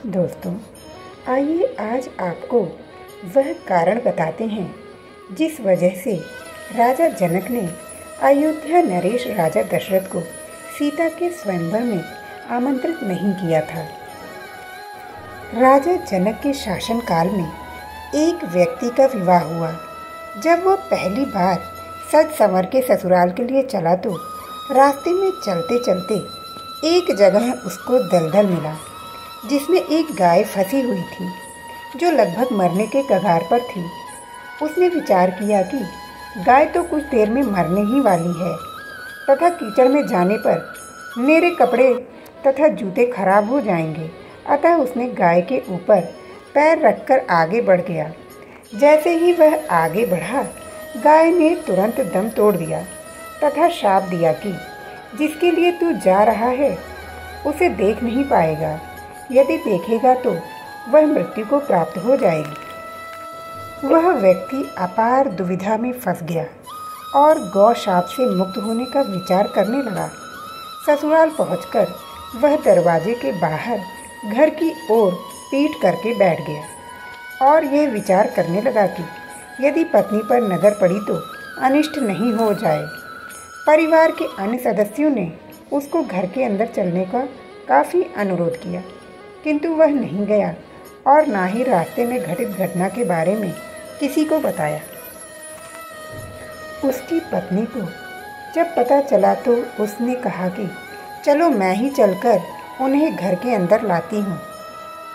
दोस्तों, आइए आज आपको वह कारण बताते हैं जिस वजह से राजा जनक ने अयोध्या नरेश राजा दशरथ को सीता के स्वयंवर में आमंत्रित नहीं किया था। राजा जनक के शासनकाल में एक व्यक्ति का विवाह हुआ। जब वह पहली बार सज संवर के ससुराल के लिए चला तो रास्ते में चलते चलते एक जगह उसको दलदल मिला जिसमें एक गाय फंसी हुई थी जो लगभग मरने के कगार पर थी। उसने विचार किया कि गाय तो कुछ देर में मरने ही वाली है तथा कीचड़ में जाने पर मेरे कपड़े तथा जूते खराब हो जाएंगे। अतः उसने गाय के ऊपर पैर रखकर आगे बढ़ गया। जैसे ही वह आगे बढ़ा, गाय ने तुरंत दम तोड़ दिया तथा शाप दिया कि जिसके लिए तू जा रहा है उसे देख नहीं पाएगा। यदि देखेगा तो वह मृत्यु को प्राप्त हो जाएगी। वह व्यक्ति अपार दुविधा में फंस गया और गौ शाप से मुक्त होने का विचार करने लगा। ससुराल पहुंचकर वह दरवाजे के बाहर घर की ओर पीठ करके बैठ गया और यह विचार करने लगा कि यदि पत्नी पर नजर पड़ी तो अनिष्ट नहीं हो जाए। परिवार के अन्य सदस्यों ने उसको घर के अंदर चलने का काफ़ी अनुरोध किया, किंतु वह नहीं गया और ना ही रास्ते में घटित घटना के बारे में किसी को बताया। उसकी पत्नी को जब पता चला तो उसने कहा कि चलो मैं ही चलकर उन्हें घर के अंदर लाती हूँ।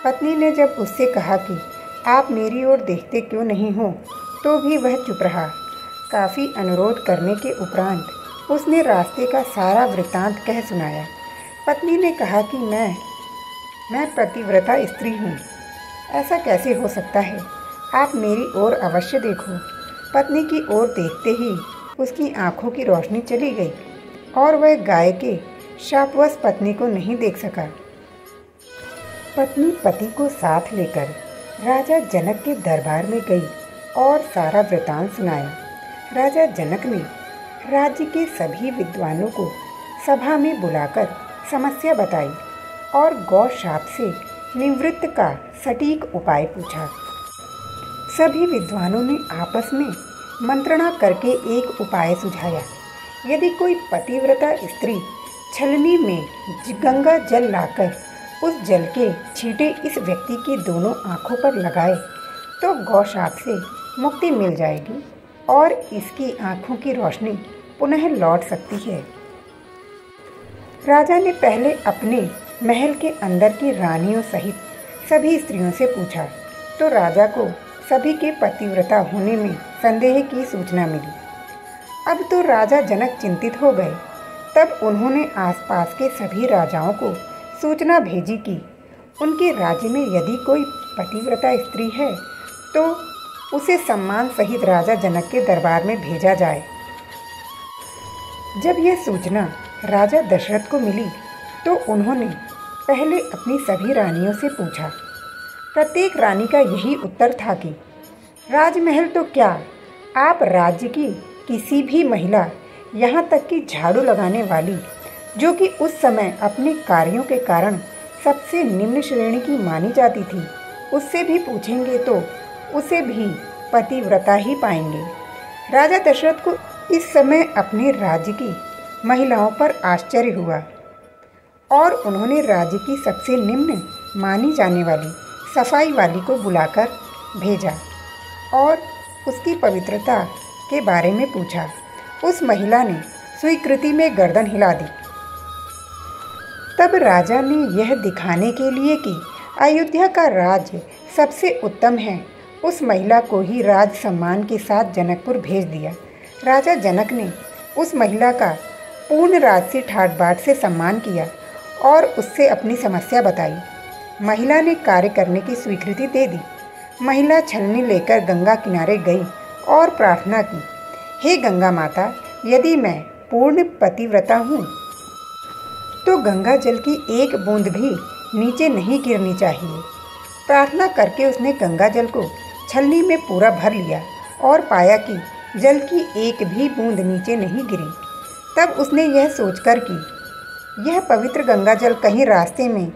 पत्नी ने जब उससे कहा कि आप मेरी ओर देखते क्यों नहीं हो, तो भी वह चुप रहा। काफ़ी अनुरोध करने के उपरांत उसने रास्ते का सारा वृत्तांत कह सुनाया। पत्नी ने कहा कि मैं पतिव्रता स्त्री हूँ, ऐसा कैसे हो सकता है? आप मेरी ओर अवश्य देखो। पत्नी की ओर देखते ही उसकी आंखों की रोशनी चली गई और वह गाय के शापवश पत्नी को नहीं देख सका। पत्नी पति को साथ लेकर राजा जनक के दरबार में गई और सारा वृतांत सुनाया। राजा जनक ने राज्य के सभी विद्वानों को सभा में बुलाकर समस्या बताई और गौ शाप से निवृत्त का सटीक उपाय पूछा। सभी विद्वानों ने आपस में मंत्रणा करके एक उपाय सुझाया। यदि कोई पतिव्रता स्त्री छलनी में गंगा जल लाकर उस जल के छींटे इस व्यक्ति की दोनों आंखों पर लगाए तो गौ शाप से मुक्ति मिल जाएगी और इसकी आंखों की रोशनी पुनः लौट सकती है। राजा ने पहले अपने महल के अंदर की रानियों सहित सभी स्त्रियों से पूछा तो राजा को सभी के पतिव्रता होने में संदेह की सूचना मिली। अब तो राजा जनक चिंतित हो गए। तब उन्होंने आसपास के सभी राजाओं को सूचना भेजी कि उनके राज्य में यदि कोई पतिव्रता स्त्री है तो उसे सम्मान सहित राजा जनक के दरबार में भेजा जाए। जब यह सूचना राजा दशरथ को मिली तो उन्होंने पहले अपनी सभी रानियों से पूछा। प्रत्येक रानी का यही उत्तर था कि राजमहल तो क्या, आप राज्य की किसी भी महिला, यहाँ तक कि झाड़ू लगाने वाली, जो कि उस समय अपने कार्यों के कारण सबसे निम्न श्रेणी की मानी जाती थी, उससे भी पूछेंगे तो उसे भी पतिव्रता ही पाएंगे। राजा दशरथ को इस समय अपने राज्य की महिलाओं पर आश्चर्य हुआ और उन्होंने राज्य की सबसे निम्न मानी जाने वाली सफाई वाली को बुलाकर भेजा और उसकी पवित्रता के बारे में पूछा। उस महिला ने स्वीकृति में गर्दन हिला दी। तब राजा ने यह दिखाने के लिए कि अयोध्या का राज्य सबसे उत्तम है, उस महिला को ही राज सम्मान के साथ जनकपुर भेज दिया। राजा जनक ने उस महिला का पूर्ण राजसी ठाट बाट से सम्मान किया और उससे अपनी समस्या बताई। महिला ने कार्य करने की स्वीकृति दे दी। महिला छलनी लेकर गंगा किनारे गई और प्रार्थना की, हे गंगा माता, यदि मैं पूर्ण पतिव्रता हूँ तो गंगा जल की एक बूंद भी नीचे नहीं गिरनी चाहिए। प्रार्थना करके उसने गंगा जल को छलनी में पूरा भर लिया और पाया कि जल की एक भी बूंद नीचे नहीं गिरी। तब उसने यह सोचकर कि यह पवित्र गंगा जल कहीं रास्ते में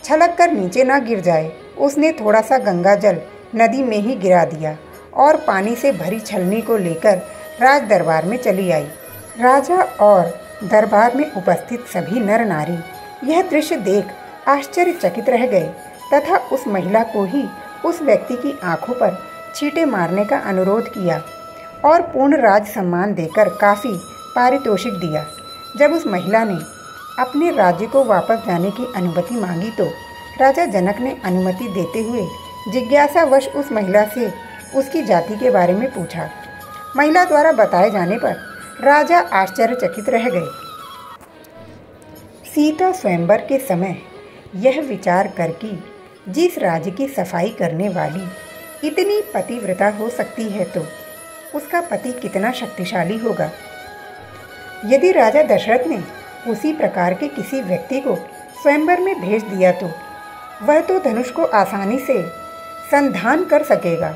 छलक कर नीचे ना गिर जाए, उसने थोड़ा सा गंगा जल नदी में ही गिरा दिया और पानी से भरी छलनी को लेकर राज दरबार में चली आई। राजा और दरबार में उपस्थित सभी नर नारी यह दृश्य देख आश्चर्यचकित रह गए तथा उस महिला को ही उस व्यक्ति की आंखों पर छींटे मारने का अनुरोध किया और पूर्ण राज सम्मान देकर काफ़ी पारितोषिक दिया। जब उस महिला ने अपने राज्य को वापस जाने की अनुमति मांगी तो राजा जनक ने अनुमति देते हुए जिज्ञासावश उस महिला से उसकी जाति के बारे में पूछा। महिला द्वारा बताए जाने पर राजा आश्चर्यचकित रह गए। सीता स्वयंवर के समय यह विचार कर कि जिस राज्य की सफाई करने वाली इतनी पतिव्रता हो सकती है तो उसका पति कितना शक्तिशाली होगा। यदि राजा दशरथ ने उसी प्रकार के किसी व्यक्ति को स्वयंवर में भेज दिया तो वह तो धनुष को आसानी से संधान कर सकेगा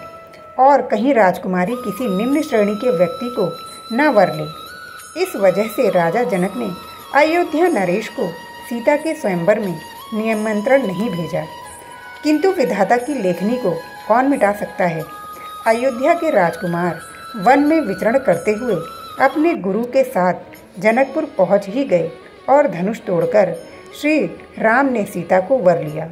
और कहीं राजकुमारी किसी निम्न श्रेणी के व्यक्ति को न वर ले। इस वजह से राजा जनक ने अयोध्या नरेश को सीता के स्वयंवर में निमंत्रण नहीं भेजा। किंतु विधाता की लेखनी को कौन मिटा सकता है। अयोध्या के राजकुमार वन में विचरण करते हुए अपने गुरु के साथ जनकपुर पहुंच ही गए और धनुष तोड़कर श्री राम ने सीता को वर लिया।